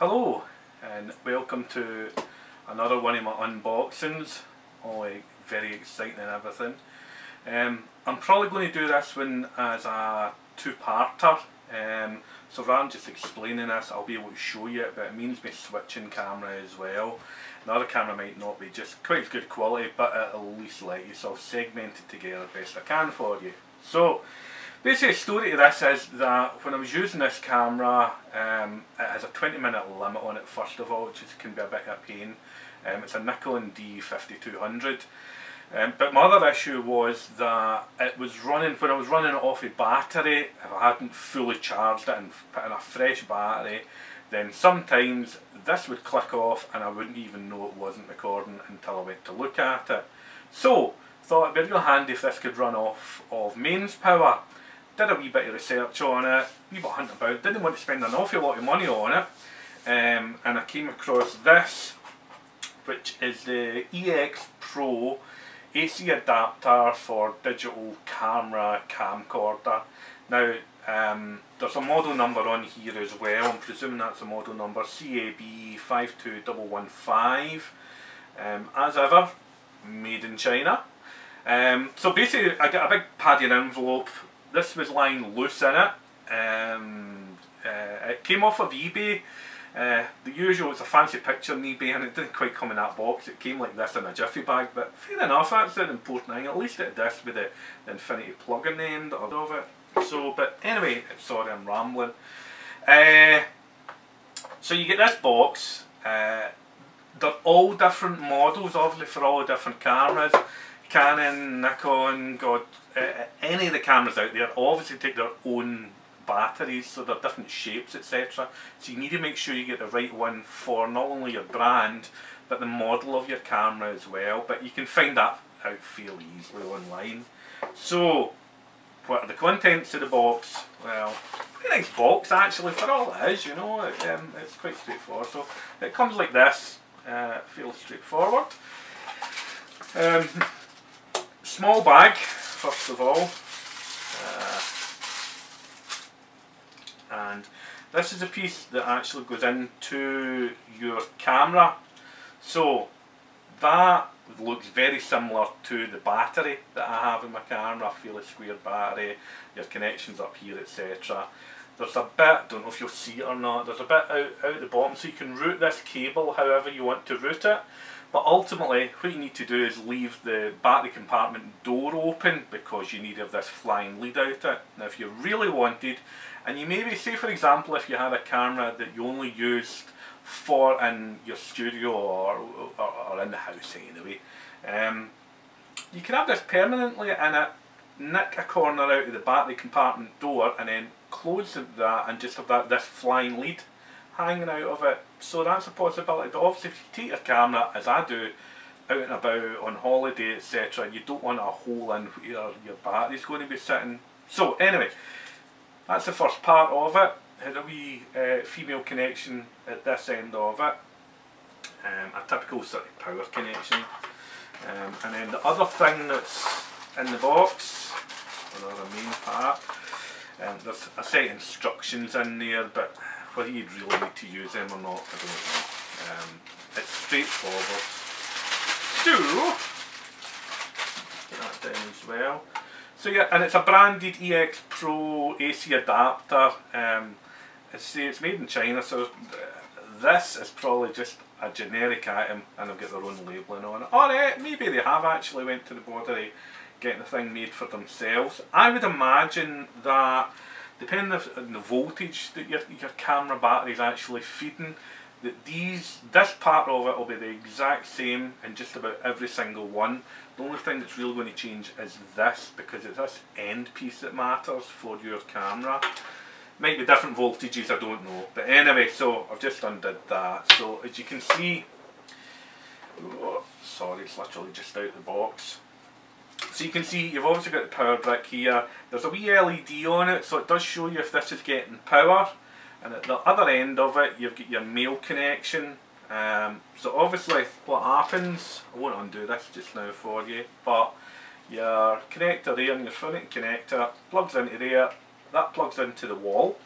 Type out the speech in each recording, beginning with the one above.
Hello and welcome to another one of my unboxings. All very exciting and everything. I'm probably going to do this one as a two-parter. So rather than just explaining this, I'll be able to show you it, but it means me switching camera as well. The other camera might not be just quite as good quality, but it'll at least let you, so I'll segment it together best I can for you. So basically the story to this is that when I was using this camera, it has a 20-minute limit on it first of all, which can be a bit of a pain. It's a Nikon D5200. But my other issue was that it was running, when I was running it off a battery, if I hadn't fully charged it and put in a fresh battery, then sometimes this would click off and I wouldn't even know it wasn't recording until I went to look at it. So, thought it'd be real handy if this could run off of mains power. Did a wee bit of research on it, wee bit of hunting about, didn't want to spend an awful lot of money on it, and I came across this, which is the EXpro AC adapter for digital camera camcorder. Now, there's a model number on here as well. I'm presuming that's a model number CAB52115. As ever, made in China. So basically, I got a big padded envelope. This was lying loose in it. It came off of eBay. The usual, it's a fancy picture on eBay, and it didn't quite come in that box. It came like this in a jiffy bag, but fair enough, that's an important thing. At least it had this with the infinity plug in the end of it. So, but anyway, sorry I'm rambling. So you get this box. They're all different models, obviously, for all the different cameras. Canon, Nikon, any of the cameras out there obviously take their own batteries, so they're different shapes, etc. So you need to make sure you get the right one for not only your brand, but the model of your camera as well. But you can find that out fairly easily online. So, what are the contents of the box? Well, pretty nice box actually for all it is, you know. It's quite straightforward. So it comes like this, fairly straightforward. Small bag, first of all. And this is a piece that actually goes into your camera. So that looks very similar to the battery that I have in my camera, a fairly square battery, your connections up here, etc. There's a bit, don't know if you'll see it or not, there's a bit out the bottom, so you can route this cable however you want to route it. But ultimately, what you need to do is leave the battery compartment door open, because you need to have this flying lead out it. Now if you really wanted, and you maybe, say for example, if you had a camera that you only used for in your studio or in the house anyway, you can have this permanently in it, nick a corner out of the battery compartment door and then close that and just have this flying lead hanging out of it. So that's a possibility. But obviously if you take your camera, as I do, out and about on holiday, etc., you don't want a hole in where your battery's going to be sitting. So anyway, that's the first part of it. Had a wee female connection at this end of it, a typical sort of power connection, and then the other thing that's in the box, another main part, there's a set of instructions in there, but whether you'd really need to use them or not, I don't know. It's straightforward. So, put that down as well. So yeah, and it's a branded EXpro AC adapter. It's made in China, so this is probably just a generic item, and they'll get their own labelling on it. Or maybe they have actually went to the bother of getting the thing made for themselves. I would imagine that, depending on the voltage that your camera battery is actually feeding, that this part of it will be the exact same in just about every single one. The only thing that's really going to change is this, because it's this end piece that matters for your camera. Might be different voltages, I don't know. But anyway, so I've just undid that. So as you can see, oh, sorry, it's literally just out the box. So you can see you've obviously got the power brick here. There's a wee LED on it, so it does show you if this is getting power. And at the other end of it, you've got your male connection. So obviously what happens, I won't undo this just now for you, but your connector there and your front connector plugs into there, that plugs into the wall,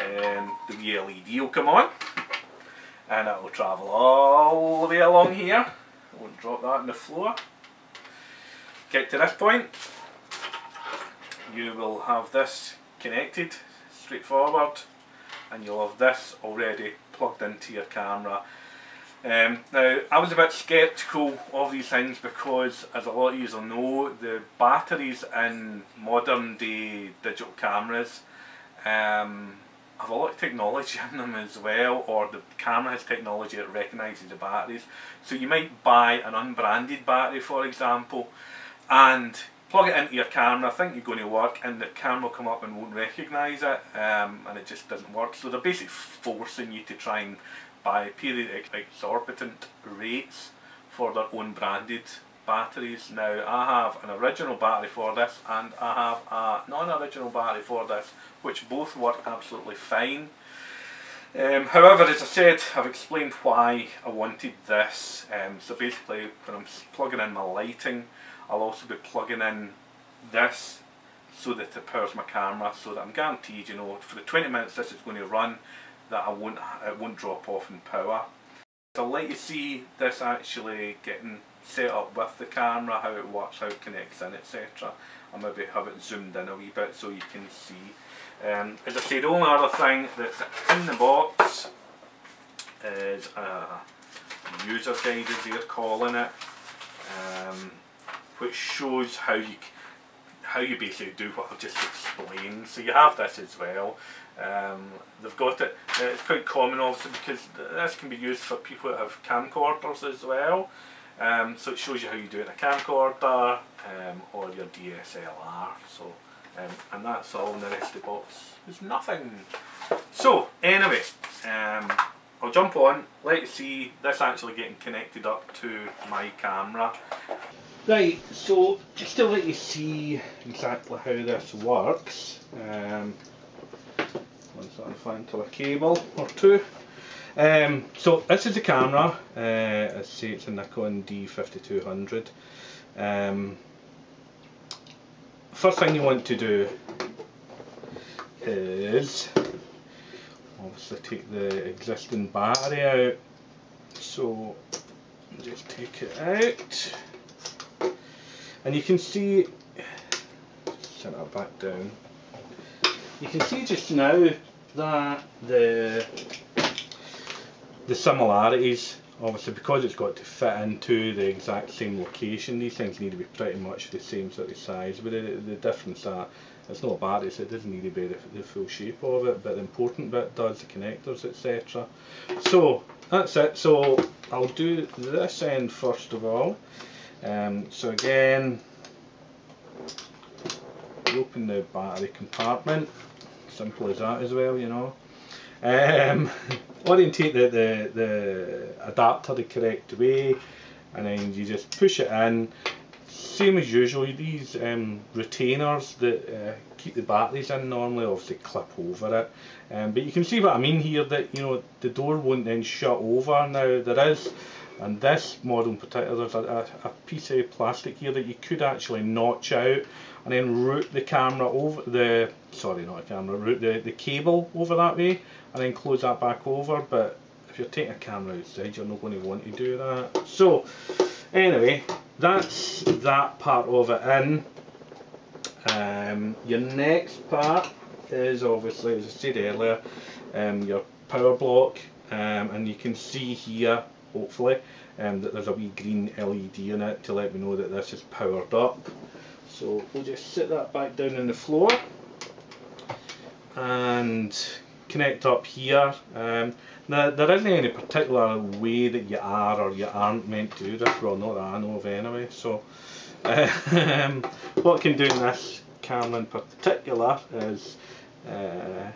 and the wee LED will come on. and it will travel all the way along here. I won't drop that on the floor. Get to this point, you will have this connected, straightforward, and you'll have this already plugged into your camera. Now, I was a bit sceptical of these things because, as a lot of you will know, the batteries in modern day digital cameras have a lot of technology in them as well, or the camera has technology that recognises the batteries. So you might buy an unbranded battery, for example, and plug it into your camera, think you're going to work, and the camera will come up and won't recognise it, and it just doesn't work. So they're basically forcing you to try and buy exorbitant rates for their own branded batteries. Now, I have an original battery for this, and I have a non-original battery for this, which both work absolutely fine. However, as I said, I've explained why I wanted this. So basically, when I'm plugging in my lighting, I'll also be plugging in this so that it powers my camera, so that I'm guaranteed, you know, for the 20 minutes this is going to run, that it won't drop off in power. I'd like to see this actually getting set up with the camera, how it works, how it connects in, etc. I'll maybe have it zoomed in a wee bit so you can see. As I said, the only other thing that's in the box is a user guide, as they're calling it, which shows how you basically do what I've just explained. So you have this as well. They've got it, it's quite common obviously because this can be used for people that have camcorders as well. So it shows you how you do it in a camcorder or your DSLR. So, and that's all, and the rest of the box is nothing. So anyway, I'll jump on, let you see this actually getting connected up to my camera. Right, so just to let you see exactly how this works, once I find a cable or two. So this is the camera, as I say, it's a Nikon D5200. First thing you want to do is obviously take the existing battery out. So just take it out. And you can see, set that back down, you can see just now that the similarities, obviously because it's got to fit into the exact same location, these things need to be pretty much the same sort of size, but the difference that it's not a battery, so it doesn't need to be the full shape of it, but the important bit does, the connectors, etc. So that's it. So I'll do this end first of all. So again, open the battery compartment, simple as that as well, you know. Orientate the adapter the correct way, and then you just push it in. Same as usual, these retainers that keep the batteries in normally obviously clip over it, but you can see what I mean here, that you know the door won't then shut over. Now there is, and this model in particular, there's a piece of plastic here that you could actually notch out and then route the camera over the, sorry not a camera, route the cable over that way and then close that back over, but if you're taking a camera outside you're not going to want to do that. So anyway, that's that part of it in. Your next part is obviously, as I said earlier, your power block, and you can see here hopefully that there's a wee green LED in it to let me know that this is powered up. So we'll just sit that back down on the floor and connect up here. Now there isn't any particular way that you are or you aren't meant to do this, well not that I know of anyway. So what I can do in this camera in particular is I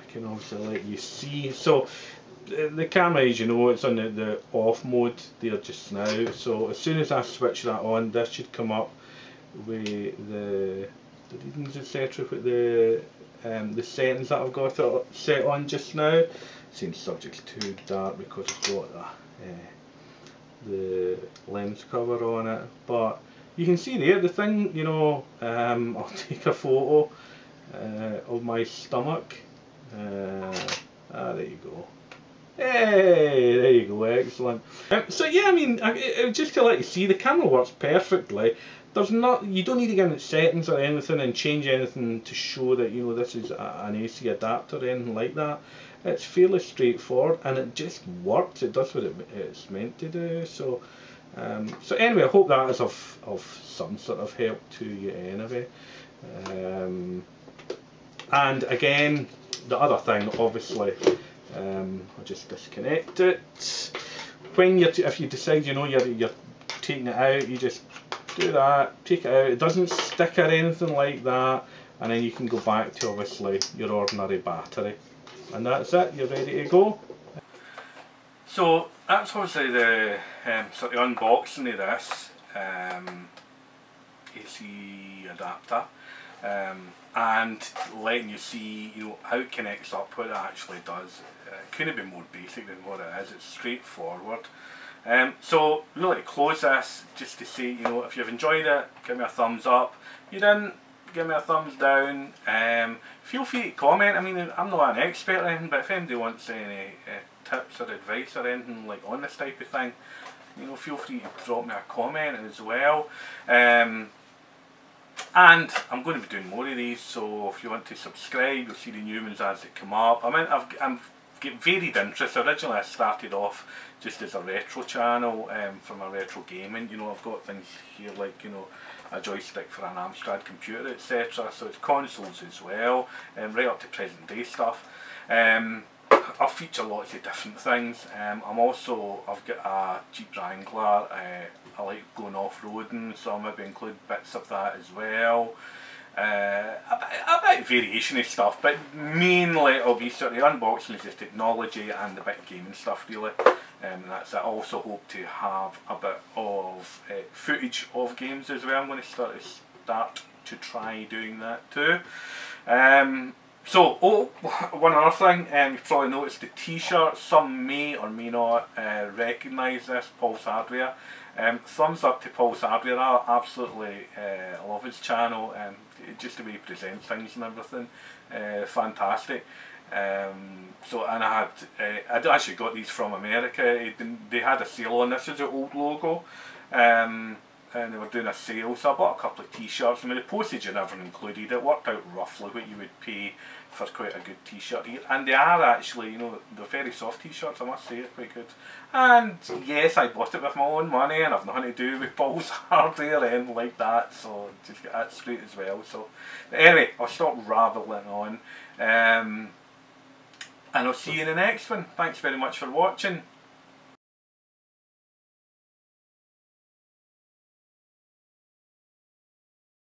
can obviously let you see. So the camera, as you know, it's on the off mode there just now, so as soon as I switch that on, this should come up with the readings, etc., with the settings that I've got it set on just now. Seems subject's too dark because it's got the lens cover on it, but you can see there the thing, you know. I'll take a photo of my stomach. There you go. Hey, there you go, excellent. So yeah, I mean, just to let you see, the camera works perfectly. There's not, you don't need to get into settings or anything and change anything to show that, you know, this is an AC adapter or anything like that. It's fairly straightforward and it just works. It does what it's meant to do. So, so anyway, I hope that is of some sort of help to you anyway. And again, the other thing, obviously. I'll just disconnect it. When if you decide, you know, you're taking it out, you just do that, take it out. It doesn't stick or anything like that, and then you can go back to obviously your ordinary battery, and that's it. You're ready to go. So that's obviously the sort of unboxing of this AC adapter. And letting you see, you know, how it connects up, what it actually does. It couldn't be more basic than what it is. It's straightforward. So really close this just to say, you know, if you've enjoyed it, give me a thumbs up. If you didn't, give me a thumbs down. Feel free to comment. I mean, I'm not an expert or anything, but if anybody wants any tips or advice or anything like on this type of thing, you know, feel free to drop me a comment as well. And I'm going to be doing more of these, so if you want to subscribe, you'll see the new ones as they come up. I mean, I've got varied interests. Originally I started off just as a retro channel for my retro gaming. You know, I've got things here like, you know, a joystick for an Amstrad computer, etc. So it's consoles as well, right up to present day stuff. I feature lots of different things. I've got a Jeep Wrangler. I like going off-roading, so I'll maybe include bits of that as well. A bit of variation of stuff, but mainly it'll be sort of unboxing of the technology and a bit of gaming stuff really. That's it. I also hope to have a bit of footage of games as well. I'm going to start to try doing that too. So, one other thing, you've probably noticed the t-shirt. Some may or may not recognise this, Paul's Hardware. Thumbs up to Paul's Hardware. I absolutely love his channel, just the way he presents things and everything. Fantastic. So, and I'd actually got these from America. They had a sale on this. This is an old logo. And they were doing a sale, so I bought a couple of t-shirts. I mean, the postage and everything included, it worked out roughly what you would pay for quite a good t-shirt here. And they are actually, you know, they're very soft t-shirts, I must say, they're quite good. And yes, I bought it with my own money, and I've nothing to do with Paul's Hardware or anything like that, so just get that straight as well. So, but anyway, I'll stop rambling on, and I'll see you in the next one. Thanks very much for watching.